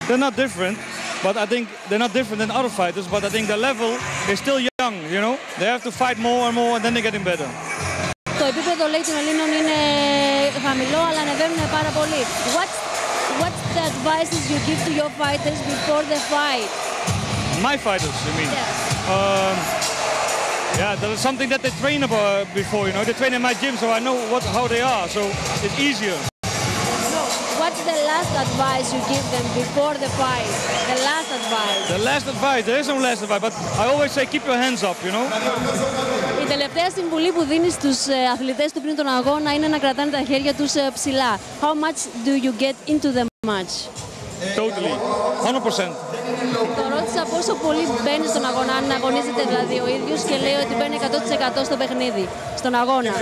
they're not different, but I think they're not different than other fighters, but I think the level is still young, you know? They have to fight more and more and then they're getting better. Το επίπεδο, λέει, των Ελλήνων είναι χαμηλό, αλλά ανεβαίνουν πάρα πολύ. What's the advices you give to your fighters before the fight? My fighters, you mean? Yes. Yeah, there is something that they train about before, you know. They train in my gym, so I know how they are, so it's easier. What's the last advice you give them before the fight? The last advice. The last advice, there is no last advice, but I always say keep your hands up, you know. Η τελευταία συμβουλή που δίνει στους αθλητές του πριν τον αγώνα είναι να κρατάνε τα χέρια τους ψηλά. How much do you get into the match? Totally, 100%. Το ρώτησα πόσο πολύ μπαίνει στον αγώνα, αν αγωνίζεται δηλαδή ο ίδιος, και λέει ότι μπαίνει 100% στο παιχνίδι, στον αγώνα.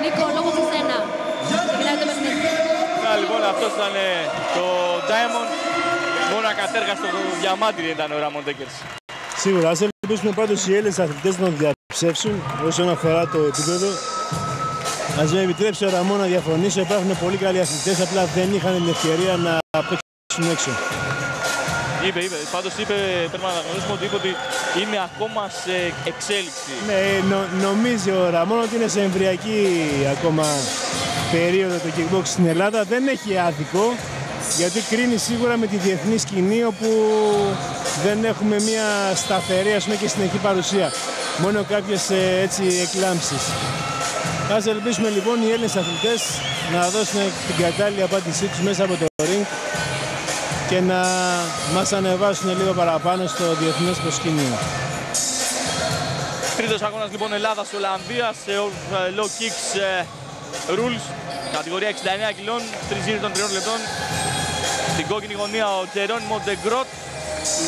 Νίκο, λόγω σε σένα. Ξεκινάει το παιχνίδι. Λοιπόν, αυτός ήταν το Diamond. Μόνο ακατέργαστο διαμάντι ήταν ο Ramon Dekkers. Σίγουρα, ας ελπίσουμε πάντως οι Έλληνες αθλητές να διαψεύσουν όσον αφορά το επίπεδο. Ας με επιτρέψει ο Ραμόν να διαφωνήσω, υπάρχουν πολύ καλοί αθλητές, απλά δεν είχαν την ευκαιρία να παίξουν έξω. Πάντως πρέπει να αναγνωρίσουμε ότι είπε ότι είναι ακόμα σε εξέλιξη. Ναι, νομίζει ο Ραμόν ότι είναι σε εμβριακή ακόμα περίοδο το kickbox στην Ελλάδα. Δεν έχει άδικο, γιατί κρίνει σίγουρα με τη διεθνή σκηνή, όπου δεν έχουμε μια σταθερή, ας πούμε, και συνεχή παρουσία. Μόνο κάποιες έτσι εκλάμψεις. Ας ελπίσουμε λοιπόν οι Έλληνες αθλητές να δώσουν την κατάλληλη απάντησή τους μέσα από το ring και να μας ανεβάσουν λίγο παραπάνω στο διεθνές προσκήνιο. Τρίτος αγώνας λοιπόν Ελλάδας-Ολλανδίας σε low kicks rules, κατηγορία 69 κιλών, 3 γύροι των 3 λεπτών. Στην κόκκινη γωνία ο Τζερόνιμο Ντεγκρότ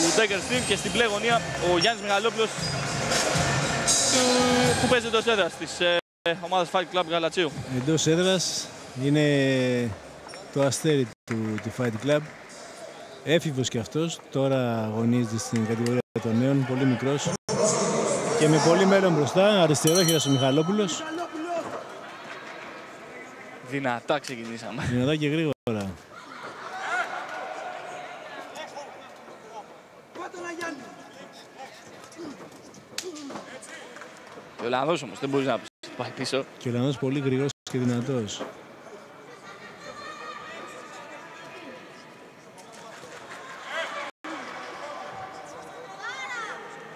του Dekkers Team και στην μπλε γωνία ο Γιάννης Μιχαλόπουλος που παίζει εντός έδρας της ομάδας Fight Club Γαλατσίου. Εντός έδρας είναι το αστέρι του Fight Club. Έφηβος και αυτός, τώρα αγωνίζεται στην κατηγορία των νέων, πολύ μικρός και με πολύ μέλλον μπροστά. Αριστερόχειρας ο Μιχαλόπουλος. Δυνατά ξεκινήσαμε. Δυνατά και γρήγορα. Ο Ολλανδός όμως δεν μπορείς να πάει πίσω. Και ο Ολλανδός πολύ γρήγορος και δυνατός.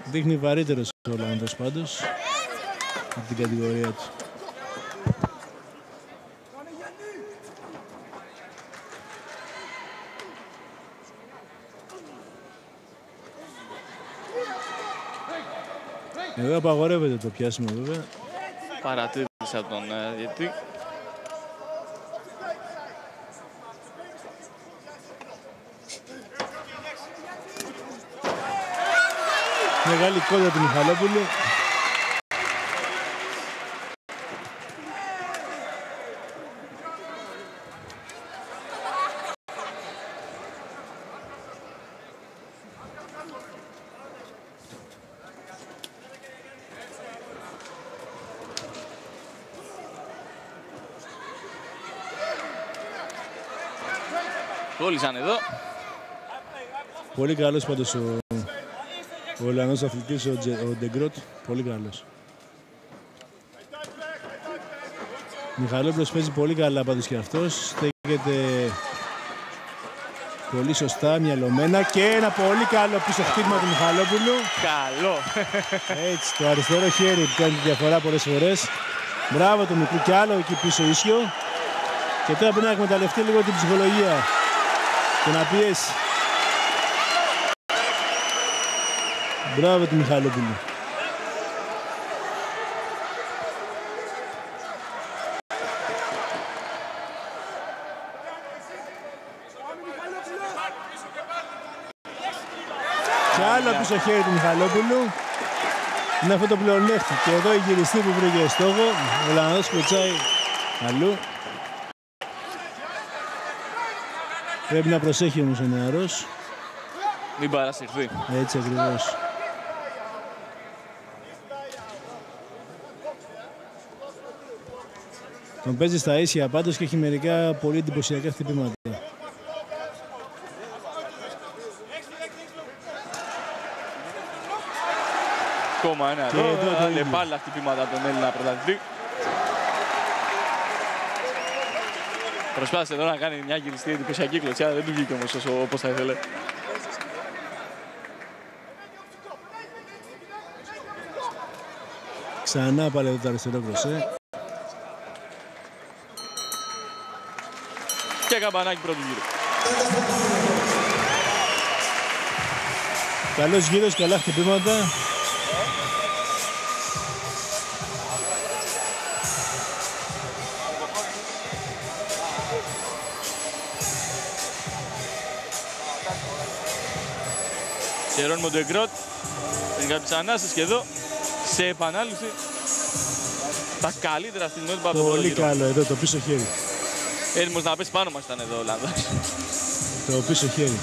Δείχνει βαρύτερος ο Ολλανδός πάντως από την κατηγορία του. Εδώ απαγορεύεται το πιάσιμο βέβαια. Παρατήρηση από τον διαιτητή. Μεγάλη κόντρα του Μιχαλόπουλου. Κόλλησαν εδώ. Πολύ καλός πάντως ο Ολλανδός αθλητής, ο Ντεγκρότ. Πολύ καλός. Μιχαλόπουλος παίζει πολύ καλά πάντως και αυτός. Στέκεται πολύ σωστά, μυαλωμένα και ένα πολύ καλό πίσω χτύπημα του Μιχαλόπουλου. Καλό. Έτσι, το αριστερό χέρι που κάνει τη διαφορά πολλές φορές. Μπράβο του μικρού, κι άλλο εκεί πίσω ίσιο. Και τώρα πρέπει να εκμεταλλευτεί λίγο την ψυχολογία και να πιέσει. Μπράβο του Μιχαλόπουλου. Και άλλο πίσω χέρι του Μιχαλόπουλου. Είναι αυτό το πλεονέκτη. Και εδώ η γυριστή που βρήκε στόχο. Ο Ολλανδός κλωτσάει αλλού. Πρέπει να προσέχει όμως ο νεαρός. Μην παρασυρθεί. Έτσι ακριβώς. Τον παίζει στα ίσια πάντως και έχει μερικά πολύ εντυπωσιακά χτυπήματα. Ακόμα ένα Και εδώ το ίδιο. πάλι τα χτυπήματα από τον Έλληνα πρωταθλητή. Προσπάθησε εδώ να κάνει μια γυριστή εντυπωσιακή κλωτσιά, δεν του βγήκε όμως όπως θα ήθελε. Ξανά πάλι εδώ το αριστερό κροσέ. Και καμπανάκι πρώτου γύρου. Καλός γύρος, καλά χτυπήματα. Τζερόν Μοντεγκρότ, με κάποιες ανάσες και εδώ σε επανάληψη τα καλύτερα στιγμιότυπα από το πρώτο Πολύ γύρο. καλό εδώ το πίσω χέρι. Έτοιμος να πέσει πάνω μας ήταν εδώ ο Ολλανδός. Το πίσω χέρι.